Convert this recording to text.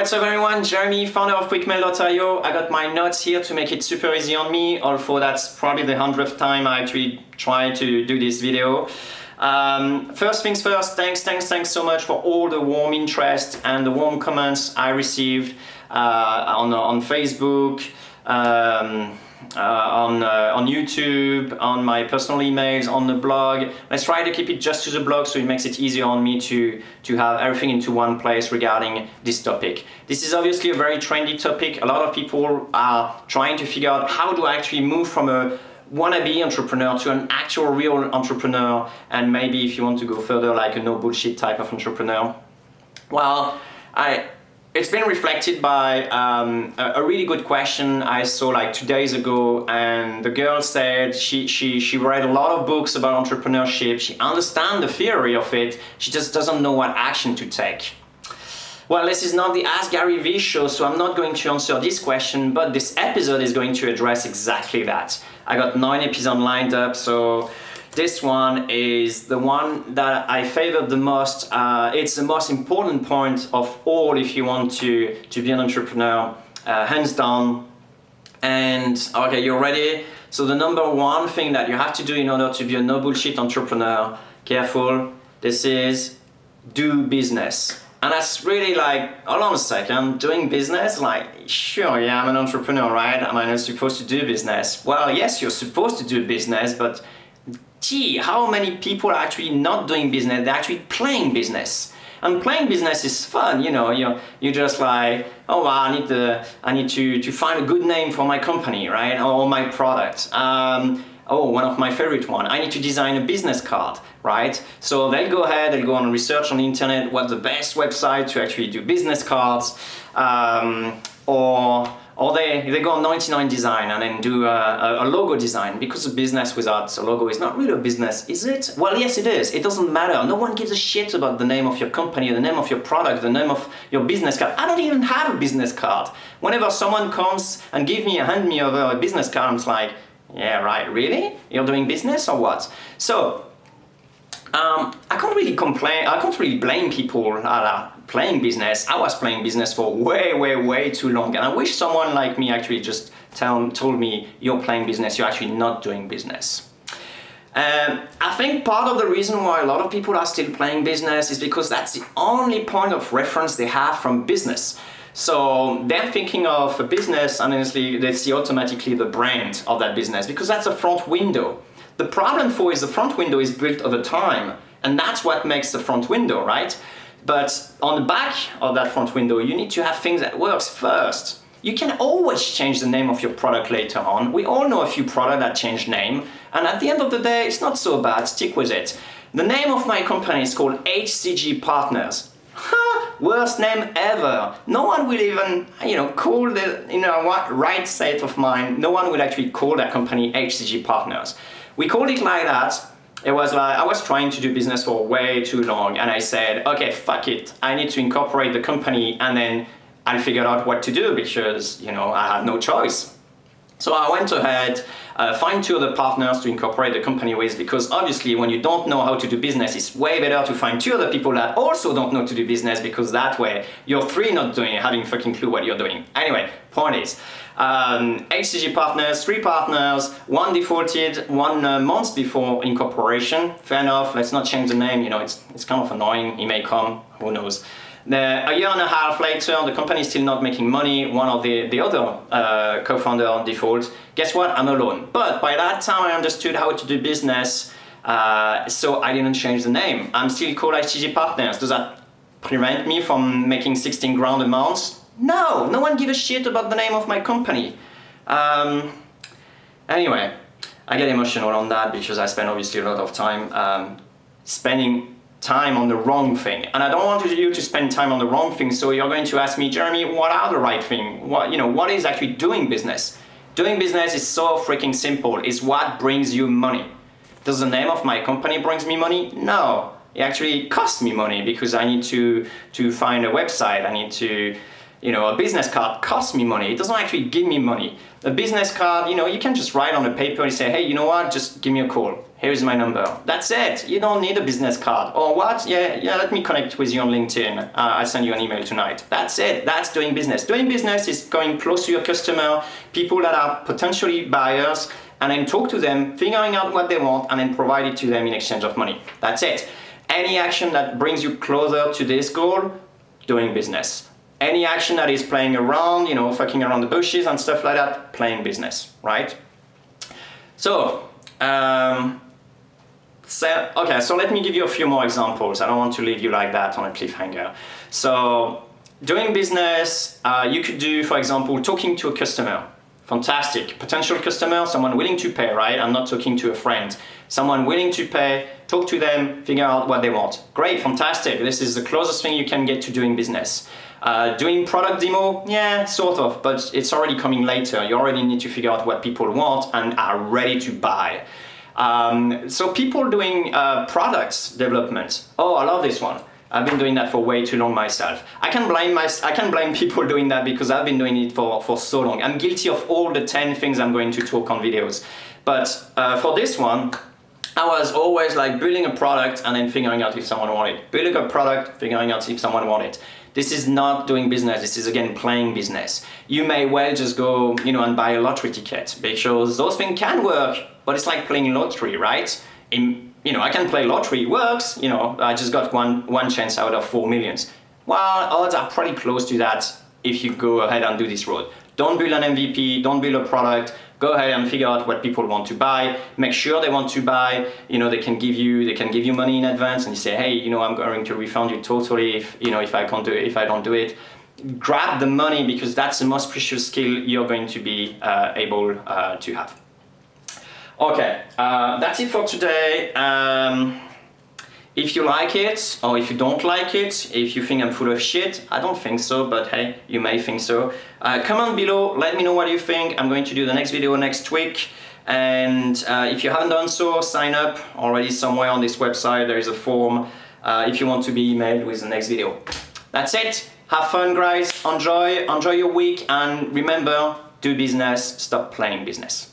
What's up everyone, Jeremy, founder of QuickMail.io. I got my notes here to make it super easy on me, although that's probably the 100th time I actually try to do this video. First things first, thanks so much for all the warm interest and the warm comments I received on Facebook, on YouTube, on my personal emails, on the blog. Let's try to keep it just to the blog so it makes it easier on me to have everything into one place regarding this topic. This is obviously a very trendy topic. A lot of people are trying to figure out how do I actually move from a wannabe entrepreneur to an actual real entrepreneur, and maybe if you want to go further, like a no bullshit type of entrepreneur. Well, it's been reflected by a really good question I saw like 2 days ago, and the girl said she read a lot of books about entrepreneurship, she understands the theory of it, she just doesn't know what action to take. Well, this is not the Ask Gary Vee show, so I'm not going to answer this question, but this episode is going to address exactly that. I got 9 episodes lined up, so this one is the one that I favored the most. It's the most important point of all if you want to be an entrepreneur, hands down. And okay, you're ready? So the number one thing that you have to do in order to be a no bullshit entrepreneur, careful, this is do business. And that's really like, hold on a second, doing business? Like, sure, yeah, I'm an entrepreneur, right? Am I not supposed to do business? Well, yes, you're supposed to do business, but gee, how many people are actually not doing business? They're actually playing business. And playing business is fun, you know, you're just like, oh wow, I need to find a good name for my company, right? Or my product. Oh, one of my favorite one, I need to design a business card, right? So they'll go ahead, they'll go and research on the internet what's the best website to actually do business cards, or they go on 99 Design and then do a logo design, because a business without a logo is not really a business, is it? Well, yes it is. It doesn't matter. No one gives a shit about the name of your company, the name of your product, the name of your business card. I don't even have a business card. Whenever someone comes and hand me over a business card, I'm like, yeah, right, really? You're doing business or what? So, I can't really complain, I can't really blame people playing business. I was playing business for way too long, and I wish someone like me actually just told me, you're playing business, you're actually not doing business. I think part of the reason why a lot of people are still playing business is because that's the only point of reference they have from business. So they're thinking of a business, and honestly, they see automatically the brand of that business, because that's a front window. The problem is the front window is built over time, and that's what makes the front window, right? But on the back of that front window, you need to have things that works first. You can always change the name of your product later on. We all know a few products that change name, and at the end of the day, it's not so bad, stick with it. The name of my company is called HCG Partners. Worst name ever. No one will even, call right state of mind, no one will actually call that company HCG Partners. We called it like that. It was like, I was trying to do business for way too long, and I said, okay, fuck it. I need to incorporate the company, and then I'll figure out what to do, because, I have no choice. So I went ahead, find 2 other partners to incorporate the company with, because obviously when you don't know how to do business, it's way better to find 2 other people that also don't know to do business, because that way you're 3 not having fucking clue what you're doing. Anyway, point is, HCG Partners, 3 partners, 1 defaulted 1 month before incorporation. Fair enough, let's not change the name, it's kind of annoying, he may come, who knows. A year and a half later, the company is still not making money. One of the other co-founder default. Guess what? I'm alone. But by that time, I understood how to do business, so I didn't change the name. I'm still called HCG Partners. Does that prevent me from making 16 grand a month? No, no one gives a shit about the name of my company. Anyway, I get emotional on that because I spend obviously a lot of time spending time on the wrong thing, and I don't want you to spend time on the wrong thing. So you're going to ask me, Jeremy, what are the right thing? What is actually doing business? Doing business is so freaking simple. It's what brings you money. Does the name of my company brings me money? No, it actually costs me money, because I need to find a website. I need to A business card costs me money. It doesn't actually give me money. A business card, you can just write on a paper and say, hey, you know what, just give me a call. Here's my number. That's it. You don't need a business card. Or what? Yeah, let me connect with you on LinkedIn. I'll send you an email tonight. That's it. That's doing business. Doing business is going close to your customer, people that are potentially buyers, and then talk to them, figuring out what they want, and then provide it to them in exchange of money. That's it. Any action that brings you closer to this goal, doing business. Any action that is playing around, fucking around the bushes and stuff like that, playing business, right? So let me give you a few more examples. I don't want to leave you like that on a cliffhanger. So doing business, you could do, for example, talking to a customer. Fantastic. Potential customer, someone willing to pay, right? I'm not talking to a friend. Someone willing to pay, talk to them, figure out what they want. Great, fantastic. This is the closest thing you can get to doing business. Doing product demo, yeah, sort of, but it's already coming later. You already need to figure out what people want and are ready to buy. So people doing products development. Oh, I love this one. I've been doing that for way too long myself. I can blame people doing that because I've been doing it for so long. I'm guilty of all the 10 things I'm going to talk on videos. But for this one, I was always like building a product and then figuring out if someone wanted it. Building a product, figuring out if someone wanted it. This is not doing business. This is again playing business. You may well just go, and buy a lottery ticket because those things can work, but it's like playing lottery, right? I can play lottery, it works. I just got one chance out of 4 millions. Well, odds are pretty close to that if you go ahead and do this road. Don't build an MVP. Don't build a product. Go ahead and figure out what people want to buy. Make sure they want to buy. They can give you money in advance, and you say, hey, I'm going to refund you totally if I don't do it. Grab the money because that's the most precious skill you're going to be able to have. Okay, that's it for today. If you like it, or if you don't like it, if you think I'm full of shit, I don't think so, but hey, you may think so. Comment below, let me know what you think. I'm going to do the next video next week. And if you haven't done so, sign up already somewhere on this website. There is a form if you want to be emailed with the next video. That's it. Have fun, guys. Enjoy your week. And remember, do business, stop playing business.